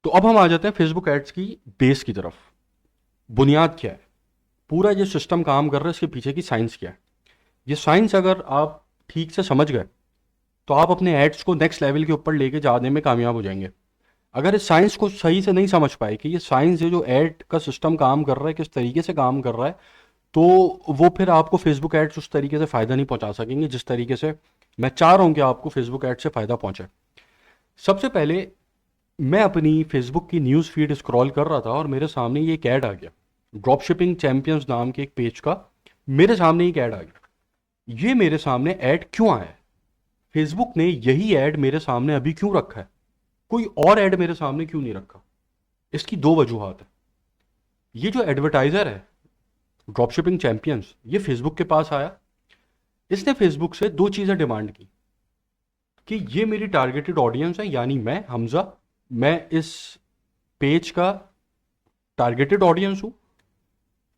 तो अब हम आ जाते हैं फेसबुक एड्स की बेस की तरफ। बुनियाद क्या है, पूरा ये सिस्टम काम कर रहा है, इसके पीछे की साइंस क्या है। ये साइंस अगर आप ठीक से समझ गए तो आप अपने एड्स को नेक्स्ट लेवल के ऊपर लेके जाने में कामयाब हो जाएंगे। अगर इस साइंस को सही से नहीं समझ पाए कि ये साइंस, ये जो एड का सिस्टम काम कर रहा है किस तरीके से काम कर रहा है, तो वो फिर आपको फेसबुक एड्स उस तरीके से फ़ायदा नहीं पहुंचा सकेंगे जिस तरीके से मैं चाह रहा हूं कि आपको फेसबुक एड से फ़ायदा पहुंचे। सबसे पहले मैं अपनी फेसबुक की न्यूज़ फीड स्क्रॉल कर रहा था और मेरे सामने ये एक ऐड आ गया, ड्रॉप शिपिंग चैंपियंस नाम के एक पेज का। मेरे सामने एक ऐड आ गया। ये मेरे सामने ऐड क्यों आया है, फेसबुक ने यही ऐड मेरे सामने अभी क्यों रखा है, कोई और ऐड मेरे सामने क्यों नहीं रखा। इसकी दो वजूहत है। ये जो एडवर्टाइजर है ड्रॉप शिपिंग चैंपियंस, ये फेसबुक के पास आया। इसने फेसबुक से दो चीज़ें डिमांड की कि ये मेरी टारगेटेड ऑडियंस है, यानी मैं हमजा, मैं इस पेज का टारगेटेड ऑडियंस हूँ।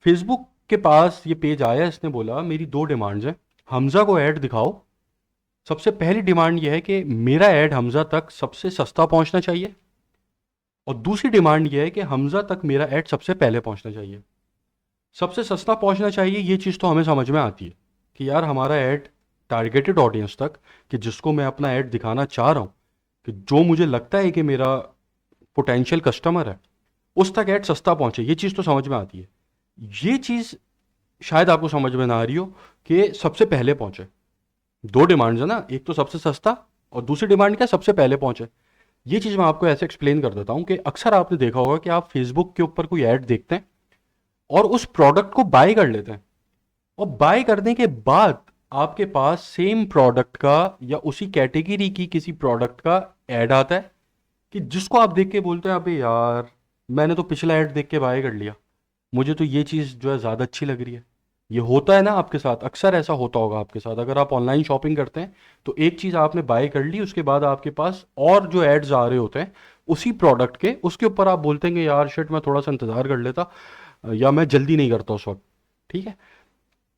फेसबुक के पास ये पेज आया, इसने बोला मेरी दो डिमांड्स हैं, हमजा को ऐड दिखाओ। सबसे पहली डिमांड ये है कि मेरा ऐड हमजा तक सबसे सस्ता पहुंचना चाहिए, और दूसरी डिमांड ये है कि हमजा तक मेरा ऐड सबसे पहले पहुंचना चाहिए। सबसे सस्ता पहुंचना चाहिए, ये चीज़ तो हमें समझ में आती है कि यार हमारा ऐड टारगेटेड ऑडियंस तक, कि जिसको मैं अपना ऐड दिखाना चाह रहा हूँ, कि जो मुझे लगता है कि मेरा पोटेंशियल कस्टमर है, उस तक ऐड सस्ता पहुंचे, ये चीज़ तो समझ में आती है। ये चीज़ शायद आपको समझ में ना आ रही हो कि सबसे पहले पहुंचे। दो डिमांड्स है ना, एक तो सबसे सस्ता और दूसरी डिमांड क्या, सबसे पहले पहुंचे। ये चीज़ मैं आपको ऐसे एक्सप्लेन कर देता हूँ कि अक्सर आपने देखा होगा कि आप फेसबुक के ऊपर कोई ऐड देखते हैं और उस प्रोडक्ट को बाय कर लेते हैं, और बाय करने के बाद आपके पास सेम प्रोडक्ट का या उसी कैटेगरी की किसी प्रोडक्ट का ऐड आता है, कि जिसको आप देख के बोलते हैं अबे यार मैंने तो पिछला ऐड देख के बाय कर लिया, मुझे तो ये चीज़ जो है ज़्यादा अच्छी लग रही है। ये होता है ना आपके साथ, अक्सर ऐसा होता होगा आपके साथ। अगर आप ऑनलाइन शॉपिंग करते हैं तो एक चीज़ आपने बाय कर ली, उसके बाद आपके पास और जो एड्स आ रहे होते हैं उसी प्रोडक्ट के, उसके ऊपर आप बोलते हैं कि यार शिट मैं थोड़ा सा इंतज़ार कर लेता, या मैं जल्दी नहीं करता उस वक्त। ठीक है,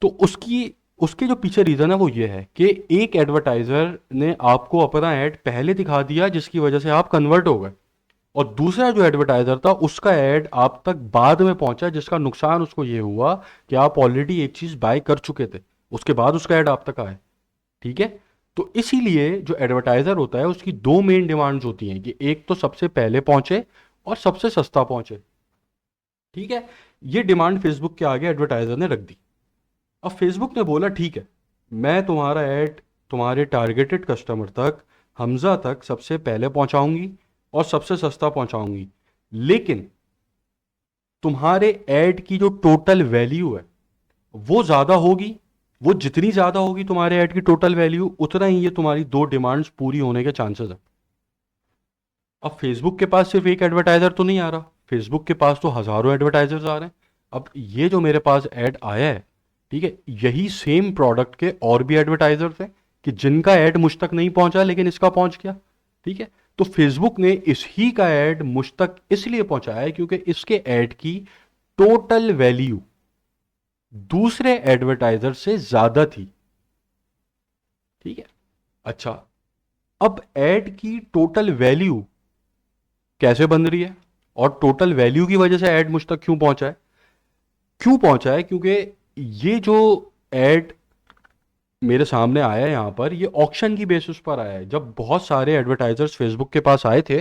तो उसकी उसके जो पीछे रीज़न है वो ये है कि एक एडवर्टाइज़र ने आपको अपना ऐड पहले दिखा दिया जिसकी वजह से आप कन्वर्ट हो गए, और दूसरा जो एडवर्टाइजर था उसका ऐड आप तक बाद में पहुंचा, जिसका नुकसान उसको ये हुआ कि आप ऑलरेडी एक चीज बाय कर चुके थे, उसके बाद उसका ऐड आप तक आया। ठीक है, तो इसीलिए जो एडवर्टाइजर होता है उसकी दो मेन डिमांड्स होती हैं, कि एक तो सबसे पहले पहुंचे और सबसे सस्ता पहुंचे। ठीक है, ये डिमांड फेसबुक के आगे एडवर्टाइजर ने रख दी। अब फेसबुक ने बोला ठीक है, मैं तुम्हारा ऐड तुम्हारे टारगेटेड कस्टमर तक, हमजा तक सबसे पहले पहुंचाऊंगी और सबसे सस्ता पहुंचाऊंगी, लेकिन तुम्हारे ऐड की जो टोटल वैल्यू है वो ज़्यादा होगी। वो जितनी ज़्यादा होगी तुम्हारे ऐड की टोटल वैल्यू, उतना ही ये तुम्हारी दो डिमांड्स पूरी होने के चांसेस है। अब फेसबुक के पास सिर्फ एक एडवर्टाइजर तो नहीं आ रहा, फेसबुक के पास तो हज़ारों एडवर्टाइजर्स आ रहे हैं। अब ये जो मेरे पास ऐड आया है, ठीक है, यही सेम प्रोडक्ट के और भी एडवर्टाइजर्स हैं कि जिनका ऐड मुझ तक नहीं पहुंचा लेकिन इसका पहुंच गया। ठीक है, तो फेसबुक ने इसी का ऐड मुझ तक इसलिए पहुंचाया है क्योंकि इसके ऐड की टोटल वैल्यू दूसरे एडवर्टाइजर से ज्यादा थी। ठीक है, अच्छा, अब ऐड की टोटल वैल्यू कैसे बन रही है, और टोटल वैल्यू की वजह से ऐड मुझ तक क्यों पहुंचा है, क्यों पहुंचा है, क्योंकि ये जो ऐड मेरे सामने आया है यहाँ पर, ये ऑक्शन की बेसिस पर आया है। जब बहुत सारे एडवर्टाइजर्स फेसबुक के पास आए थे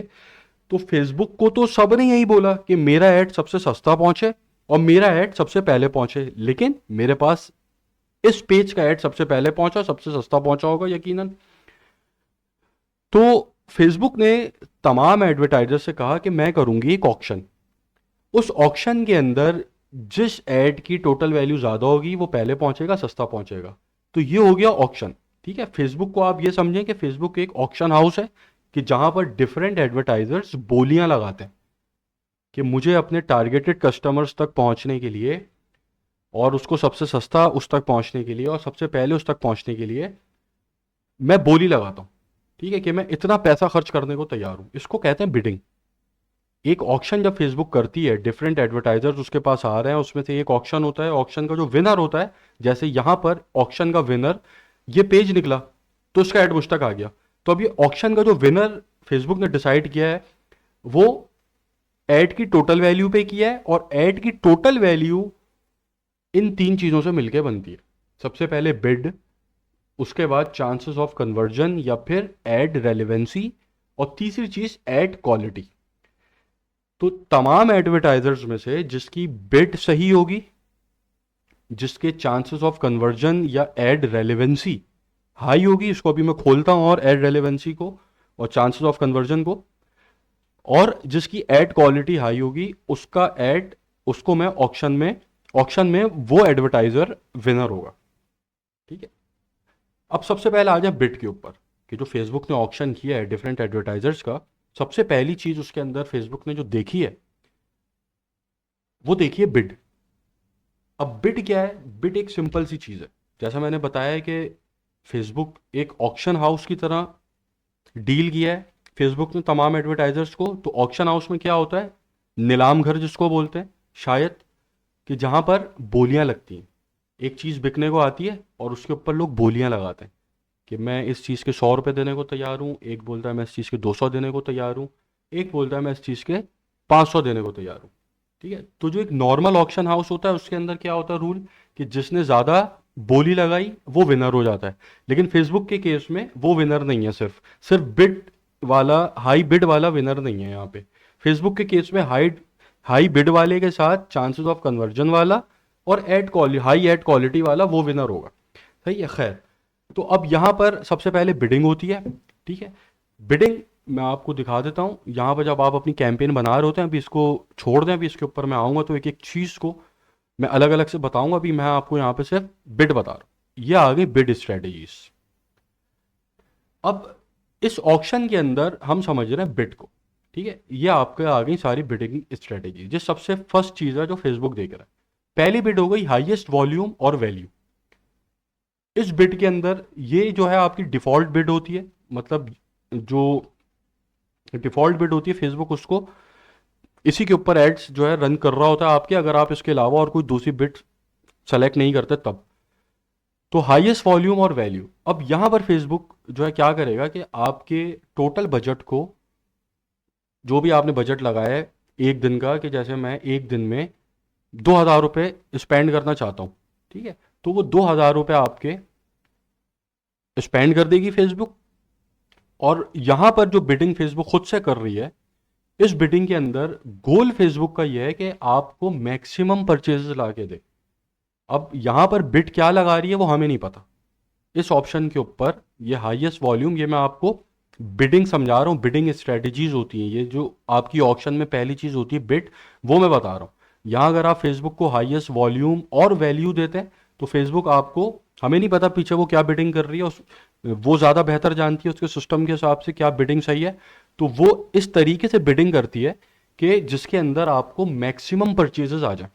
तो फेसबुक को तो सब ने यही बोला कि मेरा ऐड सबसे सस्ता पहुंचे और मेरा ऐड सबसे पहले पहुंचे, लेकिन मेरे पास इस पेज का ऐड सबसे पहले पहुंचा, सबसे सस्ता पहुंचा होगा यकीनन। तो फेसबुक ने तमाम एडवर्टाइजर से कहा कि मैं करूंगी एक ऑक्शन, उस ऑक्शन के अंदर जिस ऐड की टोटल वैल्यू ज्यादा होगी वो पहले पहुंचेगा, सस्ता पहुंचेगा। तो ये हो गया ऑक्शन। ठीक है, फेसबुक को आप ये समझें कि फेसबुक एक ऑक्शन हाउस है, कि जहां पर डिफरेंट एडवर्टाइजर्स बोलियां लगाते हैं कि मुझे अपने टारगेटेड कस्टमर्स तक पहुंचने के लिए, और उसको सबसे सस्ता उस तक पहुंचने के लिए, और सबसे पहले उस तक पहुंचने के लिए मैं बोली लगाता हूं। ठीक है, कि मैं इतना पैसा खर्च करने को तैयार हूं, इसको कहते हैं बिडिंग। एक ऑक्शन जब फेसबुक करती है, डिफरेंट एडवर्टाइजर्स उसके पास आ रहे हैं, उसमें से एक ऑक्शन होता है, ऑक्शन का जो विनर होता है, जैसे यहां पर ऑक्शन का विनर ये पेज निकला तो उसका एड मुझ तक आ गया। तो अब ये ऑक्शन का जो विनर फेसबुक ने डिसाइड किया है, वो ऐड की टोटल वैल्यू पे किया है, और ऐड की टोटल वैल्यू इन तीन चीजों से मिलकर बनती है। सबसे पहले बिड, उसके बाद चांसेस ऑफ कन्वर्जन या फिर ऐड रेलेवेंसी, और तीसरी चीज ऐड क्वालिटी। तो तमाम एडवर्टाइजर्स में से जिसकी बिड सही होगी, जिसके चांसेस ऑफ कन्वर्जन या एड रेलेवेंसी हाई होगी, इसको अभी मैं खोलता हूं, और एड रेलेवेंसी को और चांसेस ऑफ कन्वर्जन को, और जिसकी एड क्वालिटी हाई होगी, उसका एड, उसको मैं ऑक्शन में वो एडवर्टाइजर विनर होगा। ठीक है। अब सबसे पहले आ जाए बिड के ऊपर, कि जो फेसबुक ने ऑक्शन किया है डिफरेंट एडवर्टाइजर्स का, सबसे पहली चीज उसके अंदर फेसबुक ने जो देखी है वो देखी है बिड। अब बिड क्या है? बिड एक सिंपल सी चीज है। जैसा मैंने बताया है कि फेसबुक एक ऑक्शन हाउस की तरह डील किया है फेसबुक ने तमाम एडवर्टाइजर्स को। तो ऑक्शन हाउस में क्या होता है? नीलाम घर जिसको बोलते हैं शायद, कि जहां पर बोलियां लगती हैं। एक चीज बिकने को आती है और उसके ऊपर लोग बोलियां लगाते हैं कि मैं इस चीज के 100 रुपए देने को तैयार हूं, एक बोलता है मैं इस चीज के 200 देने को तैयार हूं, एक बोलता है मैं इस चीज के 500 देने को तैयार हूं। ठीक है। तो जो एक नॉर्मल ऑक्शन हाउस होता है उसके अंदर क्या होता है रूल, कि जिसने ज्यादा बोली लगाई वो विनर हो जाता है। लेकिन फेसबुक के केस में वो विनर नहीं है, सिर्फ सिर्फ बिड वाला, हाई बिड वाला विनर नहीं है यहाँ पे। फेसबुक के केस में हाई हाई बिड वाले के साथ चांसेस ऑफ कन्वर्जन वाला और ad quality, high ad quality वाला वो विनर होगा। सही है। खैर, तो अब यहां पर सबसे पहले बिडिंग होती है। ठीक है। बिडिंग मैं आपको दिखा देता हूं। यहां पर जब आप अपनी कैंपेन बना रहे होते हैं, अभी इसको छोड़ दें, अभी इसके ऊपर मैं आऊंगा तो एक एक चीज को मैं अलग अलग से बताऊंगा। अभी मैं आपको यहां पे सिर्फ बिड बता रहा हूं। ये आ गई बिड स्ट्रेटेजीज। अब इस ऑक्शन के अंदर हम समझ रहे हैं बिड को। ठीक है। ये आपके आ गई सारी बिडिंग स्ट्रेटेजी। जो सबसे फर्स्ट चीज है जो फेसबुक देख रहा है, पहली बिड हो गई हाईएस्ट वॉल्यूम और वैल्यू। इस बिड के अंदर ये जो है आपकी डिफॉल्ट बिड होती है, मतलब जो डिफॉल्ट बिड होती है फेसबुक उसको इसी के ऊपर एड्स जो है रन कर रहा होता है आपके, अगर आप इसके अलावा और कोई दूसरी बिड सेलेक्ट नहीं करते तब। तो हाईएस्ट वॉल्यूम और वैल्यू, अब यहां पर फेसबुक जो है क्या करेगा कि आपके टोटल बजट को, जो भी आपने बजट लगाया है एक दिन का, कि जैसे मैं एक दिन में 2,000 रुपये स्पेंड करना चाहता हूं, ठीक है, तो वो 2,000 रुपये आपके स्पेंड कर देगी फेसबुक। और यहां पर जो बिडिंग फेसबुक खुद से कर रही है, इस बिडिंग के अंदर गोल फेसबुक का यह है कि आपको मैक्सिमम परचेजेस ला के दे। अब यहां पर बिड क्या लगा रही है वो हमें नहीं पता। इस ऑप्शन के ऊपर ये हाईएस्ट वॉल्यूम, ये मैं आपको बिडिंग समझा रहा हूँ, बिडिंग स्ट्रेटजीज होती हैं, ये जो आपकी ऑप्शन में पहली चीज होती है बिड, वो मैं बता रहा हूँ। यहाँ अगर आप फेसबुक को हाईएस्ट वॉल्यूम और वैल्यू देते हैं तो फेसबुक आपको, हमें नहीं पता पीछे वो क्या बिडिंग कर रही है, वो ज़्यादा बेहतर जानती है उसके सिस्टम के हिसाब से क्या बिडिंग सही है। तो वो इस तरीके से बिडिंग करती है कि जिसके अंदर आपको मैक्सिमम परचेजेस आ जाए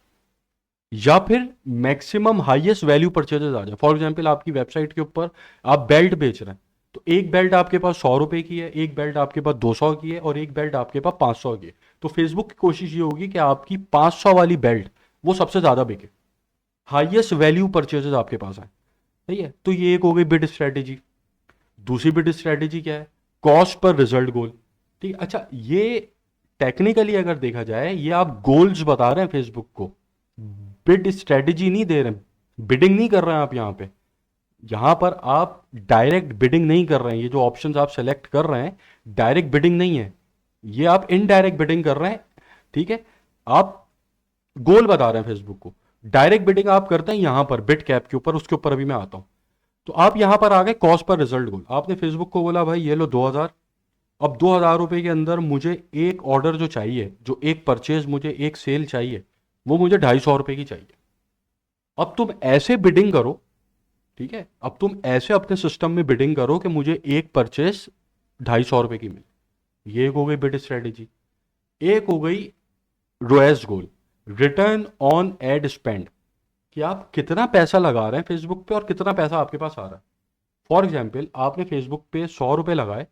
या फिर मैक्सिमम हाईएस्ट वैल्यू परचेजेस आ जाए। फॉर एग्जांपल आपकी वेबसाइट के ऊपर आप बेल्ट बेच रहे हैं, तो एक बेल्ट आपके पास 100 रुपए की है, एक बेल्ट आपके पास 200 की है, और एक बेल्ट आपके पास 500 की है। तो फेसबुक की कोशिश ये होगी कि आपकी 500 वाली बेल्ट वो सबसे ज्यादा बिके, हाईएस्ट वैल्यू परचेजेस आपके पास आए। सही है। तो ये एक हो गई बिड स्ट्रेटेजी। दूसरी बिड स्ट्रेटेजी क्या है? कॉस्ट पर रिजल्ट गोल। ठीक। अच्छा, ये टेक्निकली अगर देखा जाए, ये आप गोल्स बता रहे हैं फेसबुक को, बिड स्ट्रेटेजी नहीं दे रहे हैं, बिडिंग नहीं कर रहे हैं आप यहां पे। यहां पर आप डायरेक्ट बिडिंग नहीं कर रहे हैं, ये जो ऑप्शंस आप सेलेक्ट कर रहे हैं डायरेक्ट बिडिंग नहीं है, ये आप इनडायरेक्ट बिडिंग कर रहे हैं। ठीक है। आप गोल बता रहे हैं फेसबुक को। डायरेक्ट बिडिंग आप करते हैं यहां पर बिड कैप के ऊपर, उसके ऊपर अभी मैं आता हूं। तो आप यहां पर आ गए कॉस्ट पर रिजल्ट गोल। आपने फेसबुक को बोला भाई ये लो 2,000। अब 2,000 रुपए के अंदर मुझे एक ऑर्डर जो चाहिए, जो एक परचेज मुझे एक सेल चाहिए, वो मुझे 250 रुपए की चाहिए। अब तुम ऐसे बिडिंग करो, ठीक है, अब तुम ऐसे अपने सिस्टम में बिडिंग करो कि मुझे एक परचेज 250 रुपए की मिले। ये एक हो गई बिड स्ट्रेटेजी। एक हो गई रोएस गोल, रिटर्न ऑन एड स्पेंड, कि आप कितना पैसा लगा रहे हैं फेसबुक पे और कितना पैसा आपके पास आ रहा है। फॉर एग्जाम्पल आपने फेसबुक पे 100 रुपए लगाए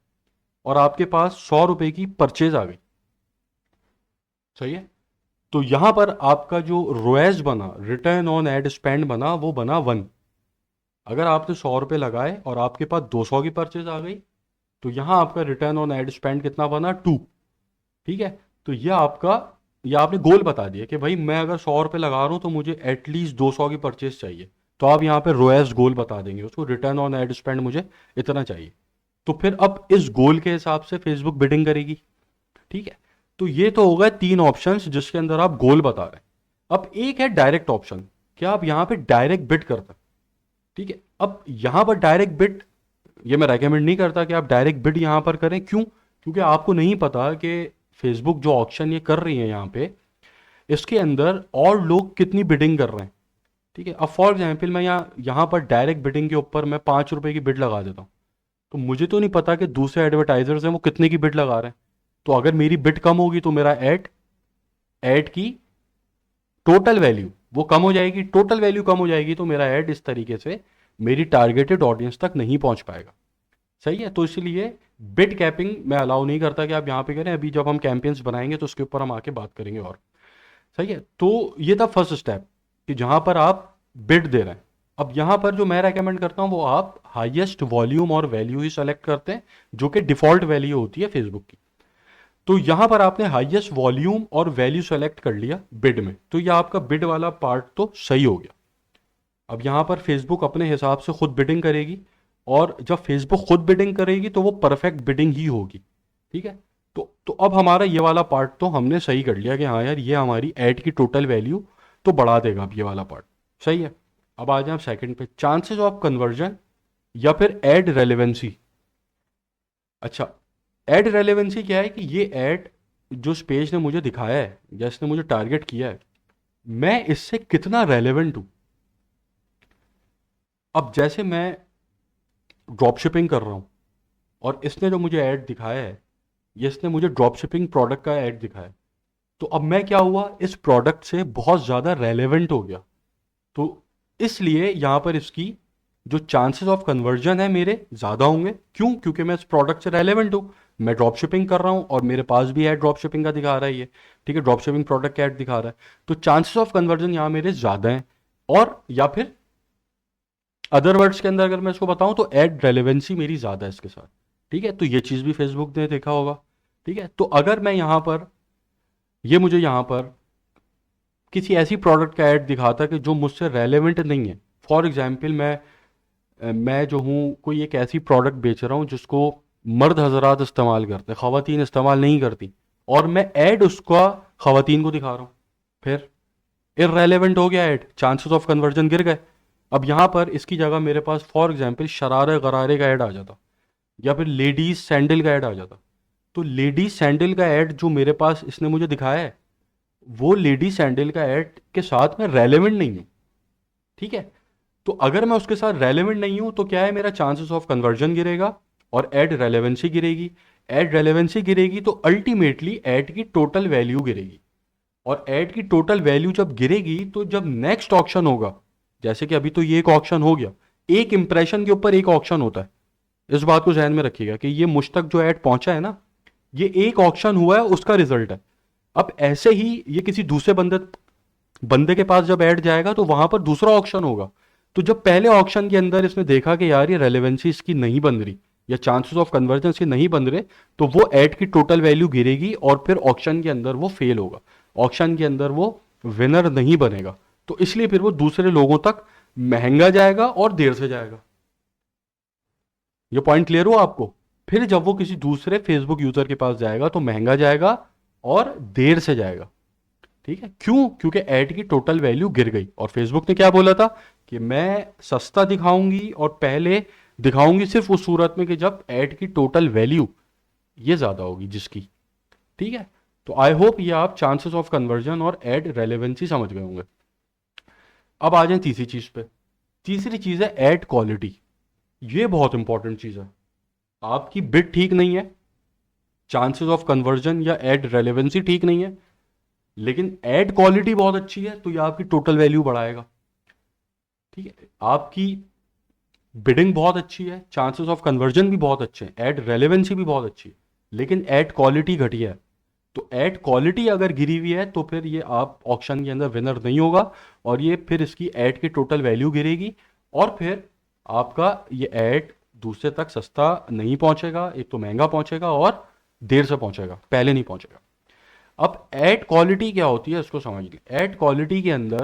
और आपके पास 100 रुपए की परचेज आ गई। सही है। तो यहां पर आपका जो रोएस बना, रिटर्न ऑन एड स्पेंड बना, वो बना 1। अगर आपने 100 रुपए लगाए और आपके पास 200 की परचेज आ गई, तो यहां आपका रिटर्न ऑन एड स्पेंड कितना बना? 2। ठीक है। तो ये आपने गोल बता दिया कि भाई मैं अगर 100 रुपये लगा रहा हूँ तो मुझे एटलीस्ट 200 की परचेज चाहिए। तो आप यहाँ पे रोएस गोल बता देंगे उसको, रिटर्न ऑन एड स्पेंड मुझे इतना चाहिए। तो फिर अब इस गोल के हिसाब से फेसबुक बिडिंग करेगी। ठीक है। तो ये तो हो गए 3 ऑप्शंस जिसके अंदर आप गोल बता रहे हैं। अब एक है डायरेक्ट ऑप्शन, क्या आप यहाँ पे डायरेक्ट बिड करते हैं। ठीक है। अब यहाँ पर डायरेक्ट बिड, ये मैं रेकमेंड नहीं करता कि आप डायरेक्ट बिड यहाँ पर करें। क्यों? क्योंकि आपको नहीं पता कि फेसबुक जो ऑक्शन ये कर रही है यहाँ पे, इसके अंदर और लोग कितनी बिडिंग कर रहे हैं। ठीक है। अब फॉर एग्जाम्पल मैं यहाँ पर डायरेक्ट बिडिंग के ऊपर मैं 5 रुपए की बिड लगा देता हूँ, तो मुझे तो नहीं पता कि दूसरे एडवर्टाइजर्स हैं वो कितने की बिड लगा रहे हैं। तो अगर मेरी बिड कम होगी तो मेरा एड एड की टोटल वैल्यू वो कम हो जाएगी, टोटल वैल्यू कम हो जाएगी तो मेरा एड इस तरीके से मेरी टारगेटेड ऑडियंस तक नहीं पहुंच पाएगा। सही है। तो इसलिए बिड कैपिंग मैं अलाउ नहीं करता कि आप यहाँ पे करें। अभी जब हम कैंपेन्स बनाएंगे तो उसके ऊपर हम आके बात करेंगे और। सही है। तो ये था फर्स्ट स्टेप कि जहां पर आप बिड दे रहे हैं। अब यहां पर जो मैं रेकमेंड करता हूं वो आप हाईएस्ट वॉल्यूम और वैल्यू ही सेलेक्ट करते हैं, जो कि डिफॉल्ट वैल्यू होती है फेसबुक की। तो यहां पर आपने हाईएस्ट वॉल्यूम और वैल्यू सेलेक्ट कर लिया बिड में, तो यह आपका बिड वाला पार्ट तो सही हो गया। अब यहां पर फेसबुक अपने हिसाब से खुद बिडिंग करेगी, और जब फेसबुक खुद बिडिंग करेगी तो वो परफेक्ट बिडिंग ही होगी। ठीक है। तो अब हमारा ये वाला पार्ट तो हमने सही कर लिया कि हाँ यार ये हमारी ऐड की टोटल वैल्यू तो बढ़ा देगा। अब ये वाला पार्ट सही है। अब आ जाए आप सेकंड पे, चांसेस ऑफ कन्वर्जन या फिर एड रेलेवेंसी। अच्छा, एड रेलेवेंसी क्या है कि ये एड जो इस पेज ने मुझे दिखाया है या इसने मुझे टारगेट किया है, मैं इससे कितना रेलेवेंट हूं। अब जैसे मैं ड्रॉप शिपिंग कर रहा हूं और इसने जो मुझे ऐड दिखाया है, ये इसने मुझे ड्रॉप शिपिंग प्रोडक्ट का ऐड दिखाया है, तो अब मैं क्या हुआ, इस प्रोडक्ट से बहुत ज़्यादा रेलेवेंट हो गया। तो इसलिए यहां पर इसकी जो चांसेस ऑफ कन्वर्जन है मेरे ज़्यादा होंगे। क्यों? क्योंकि मैं इस प्रोडक्ट से रेलेवेंट हूं, मैं ड्रॉप शिपिंग कर रहा हूं और मेरे पास भी ऐड ड्रॉप शिपिंग का दिखा रहा है ये। ठीक है, ड्रॉप शिपिंग प्रोडक्ट का ऐड दिखा रहा है, तो चांसेस ऑफ कन्वर्जन यहां मेरे ज़्यादा हैं। और या फिर अदर वर्ड्स के अंदर अगर मैं इसको बताऊं तो एड रेलेवेंसी मेरी ज़्यादा है इसके साथ। ठीक है। तो ये चीज़ भी फेसबुक ने देखा होगा। ठीक है। तो अगर मैं यहां पर, ये मुझे यहां पर किसी ऐसी प्रोडक्ट का ऐड दिखाता कि जो मुझसे रेलेवेंट नहीं है। फॉर एग्जाम्पल मैं जो हूँ कोई एक ऐसी प्रोडक्ट बेच रहा हूँ जिसको मर्द हजरात इस्तेमाल करते हैं, ख़वातीन इस्तेमाल नहीं करती, और मैं ऐड उसका ख़वातीन को दिखा रहा हूँ, फिर इररेलेवेंट हो गया ऐड, चांसेस ऑफ कन्वर्जन गिर गए। अब यहाँ पर इसकी जगह मेरे पास फॉर एग्जाम्पल शरारे गरारे का ऐड आ जाता, या फिर लेडीज सैंडल का ऐड आ जाता। तो लेडीज सैंडल का ऐड जो मेरे पास इसने मुझे दिखाया है, वो लेडी सैंडल का ऐड के साथ मैं रेलेवेंट नहीं हूं। ठीक है। तो अगर मैं उसके साथ रेलेवेंट नहीं हूं तो क्या है, मेरा चांसेस ऑफ कन्वर्जन गिरेगा और ऐड रेलेवेंसी गिरेगी। ऐड रेलेवेंसी गिरेगी तो अल्टीमेटली ऐड की टोटल वैल्यू गिरेगी, और ऐड की टोटल वैल्यू जब गिरेगी तो जब नेक्स्ट ऑक्शन होगा, जैसे कि अभी तो ये एक ऑक्शन हो गया, एक इंप्रेशन के ऊपर एक ऑक्शन होता है। इस बात को ध्यान में रखिएगा कि ये मुझ तक जो ऐड पहुंचा है ना, ये एक ऑक्शन हुआ है उसका रिजल्ट है। अब ऐसे ही ये किसी दूसरे बंदे बंदे के पास जब ऐड जाएगा तो वहां पर दूसरा ऑक्शन होगा। तो जब पहले ऑक्शन के अंदर इसने देखा कि यार ये रेलेवेंसी इसकी नहीं बन रही या चांसेस ऑफ कन्वर्जन इसके नहीं बन रहे, तो वो ऐड की टोटल वैल्यू गिरेगी और फिर ऑक्शन के अंदर वो फेल होगा, ऑक्शन के अंदर वो विनर नहीं बनेगा। तो इसलिए फिर वो दूसरे लोगों तक महंगा जाएगा और देर से जाएगा। ये पॉइंट क्लियर हुआ आपको? फिर जब वो किसी दूसरे फेसबुक यूजर के पास जाएगा तो महंगा जाएगा और देर से जाएगा। ठीक है। क्यों? क्योंकि ऐड की टोटल वैल्यू गिर गई, और फेसबुक ने क्या बोला था कि मैं सस्ता दिखाऊंगी और पहले दिखाऊंगी सिर्फ उस सूरत में कि जब ऐड की टोटल वैल्यू ये ज्यादा होगी जिसकी। ठीक है। तो आई होप ये आप चांसेस ऑफ कन्वर्जन और ऐड रेलेवेंसी समझ गए होंगे। अब आ जाए तीसरी चीज पे। तीसरी चीज है ऐड क्वालिटी। ये बहुत इंपॉर्टेंट चीज है। आपकी बिड ठीक नहीं है, चांसेस ऑफ कन्वर्जन या ऐड रेलेवेंसी ठीक नहीं है, लेकिन ऐड क्वालिटी बहुत अच्छी है, तो ये आपकी टोटल वैल्यू बढ़ाएगा। ठीक है। आपकी बिडिंग बहुत अच्छी है, चांसेस ऑफ कन्वर्जन भी बहुत अच्छे हैं, ऐड रेलेवेंसी भी बहुत अच्छी है, लेकिन ऐड क्वालिटी घटिया है। तो ऐड क्वालिटी अगर गिरी हुई है तो फिर ये आप ऑक्शन के अंदर विनर नहीं होगा, और ये फिर इसकी ऐड की टोटल वैल्यू गिरेगी, और फिर आपका ये ऐड दूसरे तक सस्ता नहीं पहुंचेगा, एक तो महंगा पहुंचेगा और देर से पहुंचेगा, पहले नहीं पहुंचेगा। अब एड क्वालिटी क्या होती है इसको समझ लें। एड क्वालिटी के अंदर